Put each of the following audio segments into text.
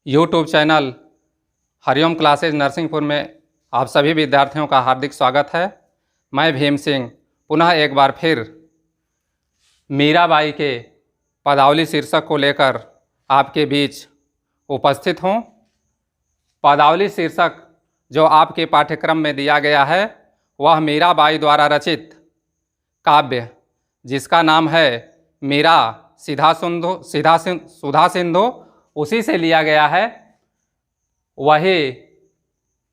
YouTube channel Hariom classes Narsinghpur में आप सभी विद्यार्थियों का हार्दिक स्वागत है। मैं भीम सिंह पुनः एक बार फिर मीराबाई के पदावली शीर्षक को लेकर आपके बीच उपस्थित हूँ। पदावली शीर्षक जो आपके पाठ्यक्रम में दिया गया है वह मीराबाई द्वारा रचित काव्य जिसका नाम है मीरा सुधा सिंधु उसी से लिया गया है। वही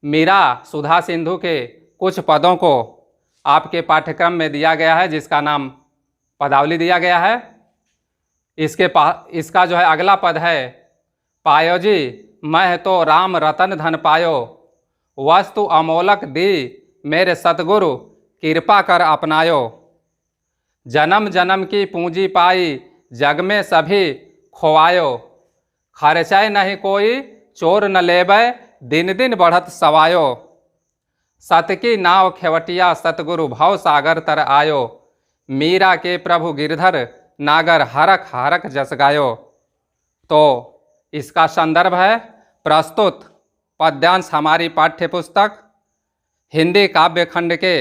मीरा सुधा सिंधु के कुछ पदों को आपके पाठ्यक्रम में दिया गया है जिसका नाम पदावली दिया गया है। इसका जो है अगला पद है, पायो जी मैं तो राम रतन धन पायो, वस्तु अमोलक दी मेरे सतगुरु कृपा कर अपनायो। जन्म जन्म की पूंजी पाई जग में सभी खोवायो, खर्चाए नहीं कोई चोर न लेबै दिन दिन बढ़त सवायो। सत की नाव खेवटिया सतगुरु भव सागर तर आयो, मीरा के प्रभु गिरधर नागर हरख हरख जस गायो। तो इसका संदर्भ है प्रस्तुत पद्यांश हमारी पाठ्य पुस्तक हिंदी काव्य खंड के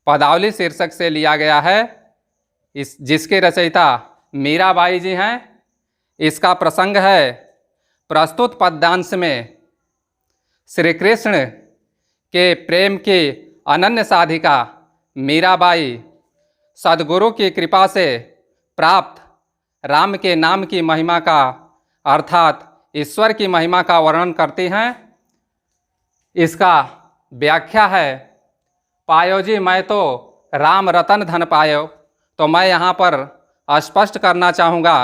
पदावली शीर्षक से लिया गया है, जिसके रचयिता मीराबाई जी हैं। इसका प्रसंग है प्रस्तुत पद्यांश में श्री कृष्ण के प्रेम की अनन्य साधिका मीराबाई सद्गुरु की कृपा से प्राप्त राम के नाम की महिमा का अर्थात ईश्वर की महिमा का वर्णन करती हैं। इसका व्याख्या है, पायो जी मैं तो राम रतन धन पायो। तो मैं यहाँ पर स्पष्ट करना चाहूँगा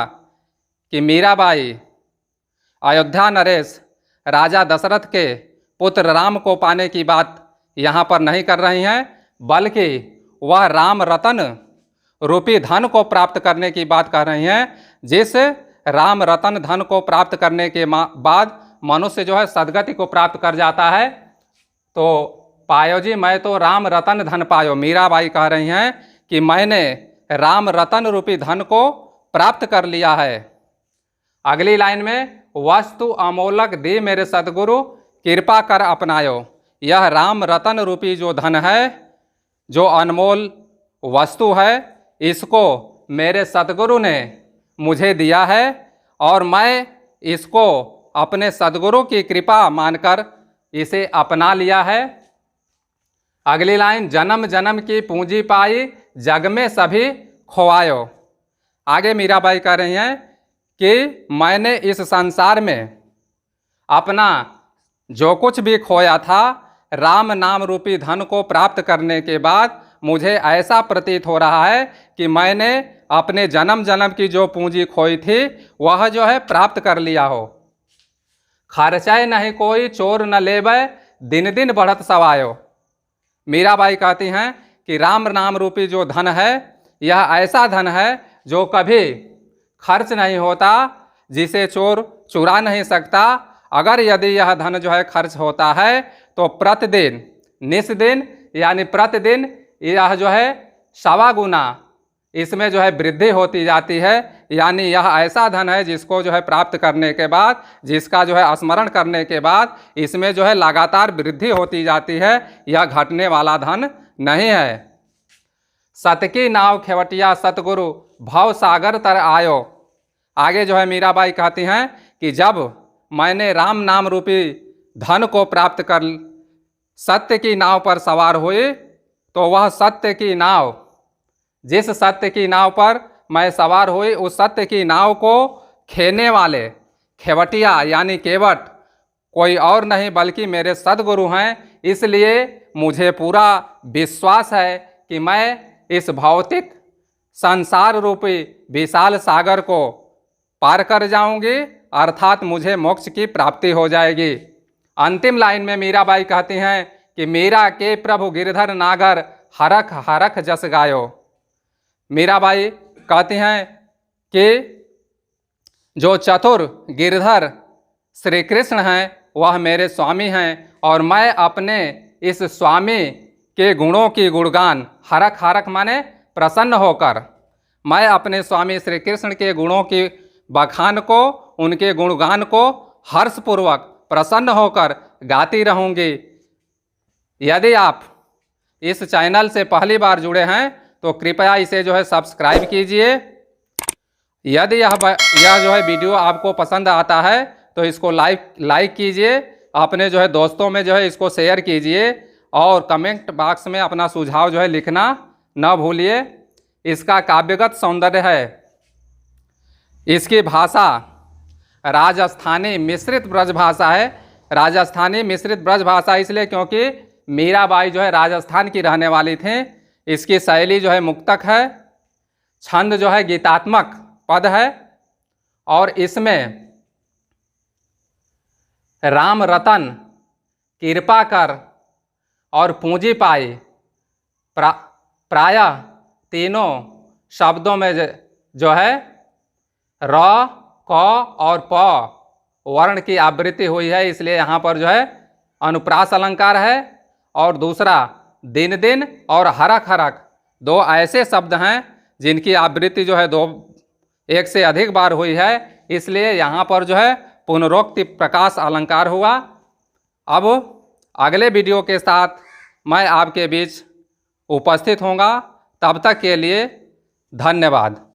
कि मीराबाई अयोध्या नरेश राजा दशरथ के पुत्र राम को पाने की बात यहाँ पर नहीं कर रही हैं, बल्कि वह राम रतन रूपी धन को प्राप्त करने की बात कर रही हैं। जिस राम रतन धन को प्राप्त करने के बाद मनुष्य जो है सद्गति को प्राप्त कर जाता है। तो पायो जी मैं तो राम रतन धन पायो, मीराबाई कह रही हैं कि मैंने राम रतन रूपी धन को प्राप्त कर लिया है। अगली लाइन में, वस्तु अमोलक दे मेरे सद्गुरु कृपा कर अपनायो। यह राम रतन रूपी जो धन है, जो अनमोल वस्तु है, इसको मेरे सद्गुरु ने मुझे दिया है और मैं इसको अपने सद्गुरु की कृपा मानकर इसे अपना लिया है। अगली लाइन, जन्म जन्म की पूंजी पाई जग में सभी खोवायो। आगे मीराबाई कह रही हैं कि मैंने इस संसार में अपना जो कुछ भी खोया था, राम नाम रूपी धन को प्राप्त करने के बाद मुझे ऐसा प्रतीत हो रहा है कि मैंने अपने जन्म जन्म की जो पूंजी खोई थी वह जो है प्राप्त कर लिया हो। खर्चाए नहीं कोई चोर न लेबै दिन दिन बढ़त सवायो। मीराबाई कहती हैं कि राम नाम रूपी जो धन है यह ऐसा धन है जो कभी खर्च नहीं होता, जिसे चोर चुरा नहीं सकता। अगर यदि यह धन जो है खर्च होता है तो प्रतिदिन निस्दिन यानी प्रतिदिन यह जो है 1.25 गुना इसमें जो है वृद्धि होती जाती है। यानी यह ऐसा धन है जिसको जो है प्राप्त करने के बाद, जिसका जो है स्मरण करने के बाद इसमें जो है लगातार वृद्धि होती जाती है। यह घटने वाला धन नहीं है। सत की नाव खेवटिया सतगुरु भव सागर तर आयो। आगे जो है मीराबाई कहती हैं कि जब मैंने राम नाम रूपी धन को प्राप्त कर सत्य की नाव पर सवार हुए, तो वह सत्य की नाव, जिस सत्य की नाव पर मैं सवार हुई, उस सत्य की नाव को खेने वाले खेवटिया यानी केवट कोई और नहीं बल्कि मेरे सद्गुरु हैं। इसलिए मुझे पूरा विश्वास है कि मैं इस भौतिक संसार रूपी विशाल सागर को पार कर जाऊंगी, अर्थात मुझे मोक्ष की प्राप्ति हो जाएगी। अंतिम लाइन में मीराबाई कहती हैं कि मीरा के प्रभु गिरधर नागर हरख हरख जस गायो। मीराबाई कहती हैं कि जो चतुर गिरधर श्री कृष्ण हैं वह मेरे स्वामी हैं और मैं अपने इस स्वामी के गुणों की गुणगान, हरख हरख माने प्रसन्न होकर, मैं अपने स्वामी श्री कृष्ण के गुणों की बखान को, उनके गुणगान को हर्षपूर्वक प्रसन्न होकर गाती रहूँगी। यदि आप इस चैनल से पहली बार जुड़े हैं तो कृपया इसे जो है सब्सक्राइब कीजिए। यदि यह जो है वीडियो आपको पसंद आता है तो इसको लाइक कीजिए, अपने जो है दोस्तों में जो है इसको शेयर कीजिए और कमेंट बॉक्स में अपना सुझाव जो है लिखना न भूलिए। इसका काव्यगत सौंदर्य है, इसकी भाषा राजस्थानी मिश्रित ब्रज भाषा है। राजस्थानी मिश्रित ब्रज भाषा इसलिए क्योंकि मीराबाई जो है राजस्थान की रहने वाली थी। इसकी शैली जो है मुक्तक है, छंद जो है गीतात्मक पद है और इसमें राम रतन, कृपा कर और पूंजी पाई प्रायः तीनों शब्दों में जो है र, क और प वर्ण की आवृत्ति हुई है, इसलिए यहाँ पर जो है अनुप्रास अलंकार है। और दूसरा दिन दिन और हरक हरक दो ऐसे शब्द हैं जिनकी आवृत्ति जो है एक से अधिक बार हुई है, इसलिए यहाँ पर जो है पुनरोक्ति प्रकाश अलंकार हुआ। अब अगले वीडियो के साथ मैं आपके बीच उपस्थित होऊंगा, तब तक के लिए धन्यवाद।